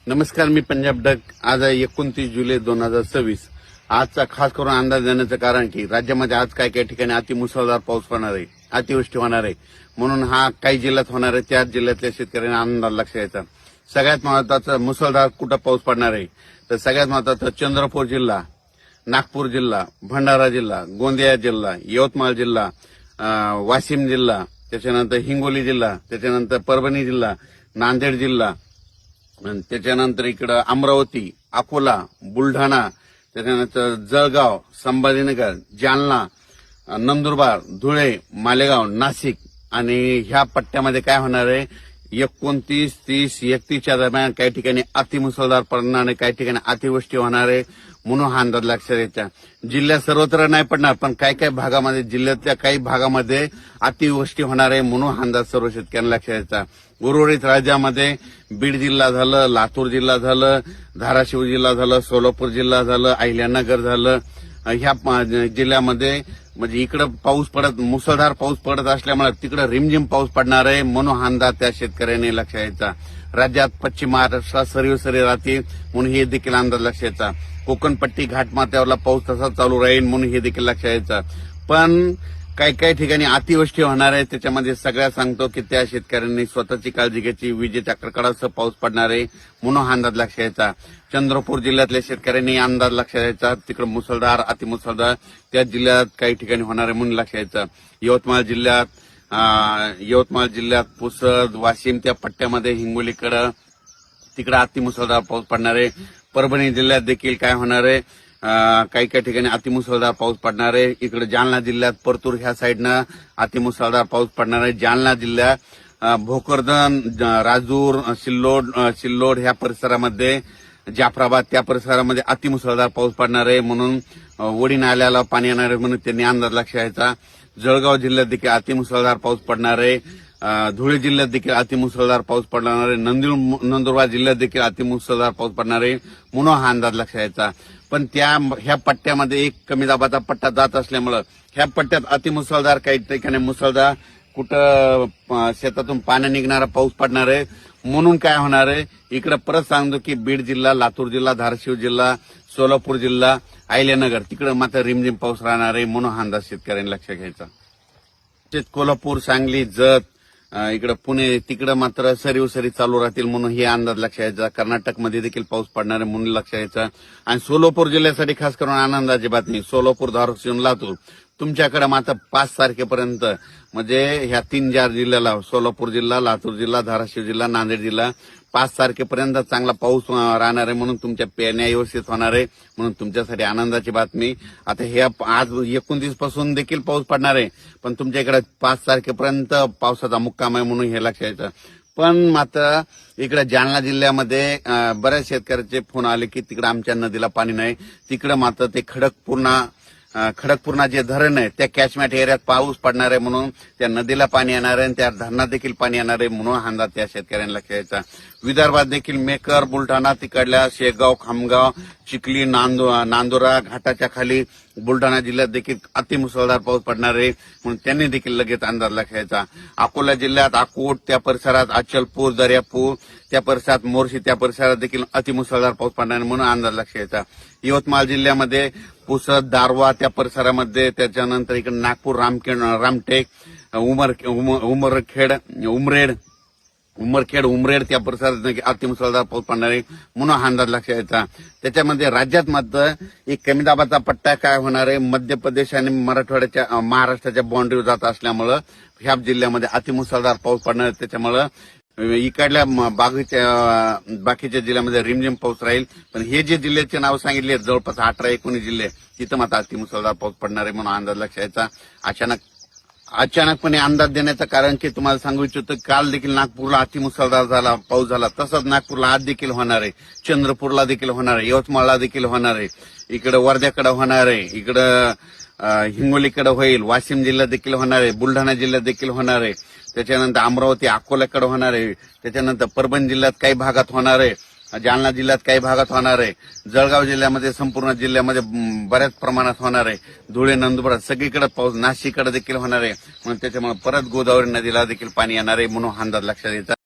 नमस्कार, मी पंजाब डक. आज आहे 29 जुलै 2026. आजचा खास करून अंदाज देण्याचं कारण की राज्यामध्ये आज काही ठिकाणी अतिमुसळधार पाऊस पडणार आहे, अतिवृष्टी होणार आहे. म्हणून हा काही जिल्ह्यात होणार आहे, त्याच जिल्ह्यातल्या शेतकऱ्यांना अंदाज लक्षात यायचा. सगळ्यात महत्वाचा मुसळधार कुठं पाऊस पडणार आहे तर सगळ्यात महत्वाचं चंद्रपूर जिल्हा, नागपूर जिल्हा, भंडारा जिल्हा, गोंदिया जिल्हा, यवतमाळ जिल्हा, वाशिम जिल्हा, त्याच्यानंतर हिंगोली जिल्हा, त्याच्यानंतर परभणी जिल्हा, नांदेड जिल्हा, त्याच्यानंतर इकडं अमरावती, अकोला, बुलढाणा, त्याच्यानंतर जळगाव, संभाजीनगर, जालना, नंदुरबार, धुळे, मालेगाव, नाशिक आणि ह्या पट्ट्यामध्ये काय होणार आहे 29, 30, 31च्या दरम्यान काही ठिकाणी अतिमुसळधार पडणार आहे, काही ठिकाणी अतिवृष्टी होणार आहे. म्हणून हा अंदाज लक्षात येत्या. जिल्ह्यात सर्वत्र नाही पडणार, पण काही काही भागामध्ये, जिल्ह्यातल्या काही भागामध्ये अतिवृष्टी होणार आहे. म्हणून हा अंदाज सर्व शेतकऱ्यांना लक्षात यायचा. उर्वरित राज्यामध्ये बीड जिल्हा झालं, लातूर जिल्हा झालं, धाराशिव जिल्हा झालं, सोलापूर जिल्हा झालं, अहिल्यानगर झालं, ह्या जिल्ह्यामध्ये म्हणजे इकडं पाऊस पडत, मुसळधार पाऊस पडत असल्यामुळे तिकडं रिमझिम पाऊस पडणार आहे. म्हणून हा अंदाज त्या शेतकऱ्यांनी लक्षात यायचा. राज्यात पश्चिम महाराष्ट्रात सरीवसरी राहतील म्हणून हे देखील अंदाज लक्षात यायचा. कोकणपट्टी घाटमाथ्यावरला पाऊस तसा चालू राहील म्हणून हे देखील लक्षात यायचं. पण काही काही ठिकाणी अतिवृष्टी होणार आहे. त्याच्यामध्ये सगळ्या सांगतो की त्या शेतकऱ्यांनी स्वतःची काळजी घ्यायची. विजेच्या कडकडासह पाऊस पडणार आहे म्हणून हा अंदाज लक्षात यायचा. चंद्रपूर जिल्ह्यातल्या शेतकऱ्यांनी अंदाज लक्षात यायचा. तिकडे मुसळधार, अतिमुसळधार त्या जिल्ह्यात काही ठिकाणी होणार आहे म्हणून लक्षात यायचं. यवतमाळ जिल्ह्यात पुसद, वाशिम त्या पट्ट्यामध्ये हिंगोलीकडं तिकडे अतिमुसळधार पाऊस पडणार आहे. परभणी जिल्ह्यात देखील काय होणार आहे, काही काही ठिकाणी अतिमुसळधार पाऊस पडणार आहे. इकडे जालना जिल्ह्यात परतूर ह्या साईडनं अतिमुसळधार पाऊस पडणार आहे. जालना जिल्ह्यात भोकरदन, राजूर, सिल्लोड ह्या परिसरामध्ये, जाफराबाद त्या परिसरामध्ये अतिमुसळधार पाऊस पडणार आहे. म्हणून वडी नाल्याला पाणी येणार आहे म्हणून त्यांनी अंदाज लक्षात यायचा. जळगाव जिल्ह्यात देखील अतिमुसळधार पाऊस पडणार आहे. धुळे जिल्ह्यात देखील अतिमुसळधार पाऊस पडणार आहे. नंदुरबार जिल्ह्यात देखील अतिमुसळधार पाऊस पडणार आहे म्हणून हा अंदाज लक्षात यायचा. पण ह्या पट्ट्यामध्ये एक कमी दाबाचा पट्टा जात असल्यामुळं ह्या पट्ट्यात अतिमुसळधार, काही ठिकाणी मुसळधार, कुठं शेतातून पाणी निघणारा पाऊस पडणार आहे. म्हणून काय होणार आहे, इकडे परत सांगतो की बीड जिल्हा, लातूर जिल्हा, धाराशिव जिल्हा, सोलापूर जिल्हा, अहिल्यानगर तिकडे मात्र रिमझिम पाऊस राहणार आहे. म्हणून हा अंदाज शेतकऱ्यांनी लक्षात घ्यायचा. कोल्हापूर, सांगली, जत, इकडे पुणे तिकडे मात्र सरीवसरी चालू राहतील म्हणून हे अंदाज लक्षात यायचा. कर्नाटकमध्ये देखील पाऊस पडणार आहे म्हणून लक्षात यायचा. आणि सोलापूर जिल्ह्यासाठी खास करून आनंदाची बातमी, सोलापूर, धाराशिव, लातूर तुमच्याकडे मात्र 5 तारखेपर्यंत म्हणजे ह्या 3-4 जिल्ह्याला, सोलापूर जिल्हा, लातूर जिल्हा, धाराशिव जिल्हा, नांदेड जिल्हा 5 तारखेपर्यंत चांगला पाऊस राहणार आहे. म्हणून तुमच्या पेरण्या व्यवस्थित होणार आहे. म्हणून तुमच्यासाठी आनंदाची बातमी. आता हे आज 29 पासून देखील पाऊस पडणार आहे, पण तुमच्या इकडे 5 तारखेपर्यंत पावसाचा मुक्काम आहे म्हणून हे लक्षात यायचं. पण मात्र इकडे जालना जिल्ह्यामध्ये बऱ्याच शेतकऱ्याचे फोन आले की तिकडे आमच्या नदीला पाणी नाही. तिकडे मात्र ते खडकपूर्णा जे धरण आहे त्या कॅचमेंट एरियात पाऊस पडणार आहे म्हणून त्या नदीला पाणी येणार आहे आणि त्या धरणात देखील पाणी येणार आहे म्हणून हा अंदाज त्या शेतकऱ्यांना लक्षात यायचा. विदर्भात देखील मेकर, बुलढाणा तिकडल्या शेगाव, खामगाव, चिखली, नांदुरा घाटाच्या खाली बुलढाणा जिल्ह्यात देखील अतिमुसळधार पाऊस पडणार आहे म्हणून त्यांनी देखील लगेच अंदाज लक्षात यायचा. अकोला जिल्ह्यात अकोट त्या परिसरात, अचलपूर, दर्यापूर त्या परिसरात, मोर्शी त्या परिसरात देखील अतिमुसळधार पाऊस पडणार आहे म्हणून अंदाज लक्षात यायचा. यवतमाळ जिल्ह्यामध्ये पुसद, दारवा त्या परिसरामध्ये, त्याच्यानंतर इकडे नागपूर, रामटेक, उमरेड त्या परिसरात अतिमुसळधार पाऊस पडणार आहे म्हणून हा अंदाज लक्षात यायचा. त्याच्यामध्ये राज्यात मात्र एक कमी दाबाचा पट्टा काय होणार आहे, मध्य प्रदेश आणि महाराष्ट्राच्या बाँड्रीवर जात असल्यामुळं ह्या जिल्ह्यामध्ये अतिमुसळधार पाऊस पडणार आहे. त्याच्यामुळं इकडल्या बाकीच्या जिल्ह्यामध्ये रिमझिम पाऊस राहील. पण हे जे जिल्ह्याचे नाव सांगितले जवळपास 18-19 जिल्हे तिथं मात्र अतिमुसळधार पाऊस पडणार आहे म्हणून अंदाज लक्षात यायचा. अचानकपणे अंदाज देण्याचं कारण की तुम्हाला सांगू इच्छितो, काल देखील नागपूरला अतिमुसळधार पाऊस झाला. तसंच नागपूरला आज देखील होणार आहे, चंद्रपूरला देखील होणार आहे, यवतमाळला देखील होणार आहे, इकडे वर्ध्याकडे होणार आहे, इकडं हिंगोलीकडे होईल, वाशिम जिल्ह्यात देखील होणार आहे, बुलढाणा जिल्ह्यात देखील होणार आहे, त्याच्यानंतर अमरावती, अकोल्याकडे होणार आहे, त्याच्यानंतर परभणी जिल्ह्यात काही भागात होणार आहे, जालना जिल्ह्यात काही भागात होणार आहे, जळगाव जिल्ह्यामध्ये, संपूर्ण जिल्ह्यामध्ये बऱ्याच प्रमाणात होणार आहे, धुळे, नंदुरबार सगळीकडे पाऊस, नाशिककडे देखील होणार आहे. म्हणून त्याच्यामुळे परत गोदावरी नदीला देखील पाणी येणार आहे म्हणून अंदाज लक्षात यायचा.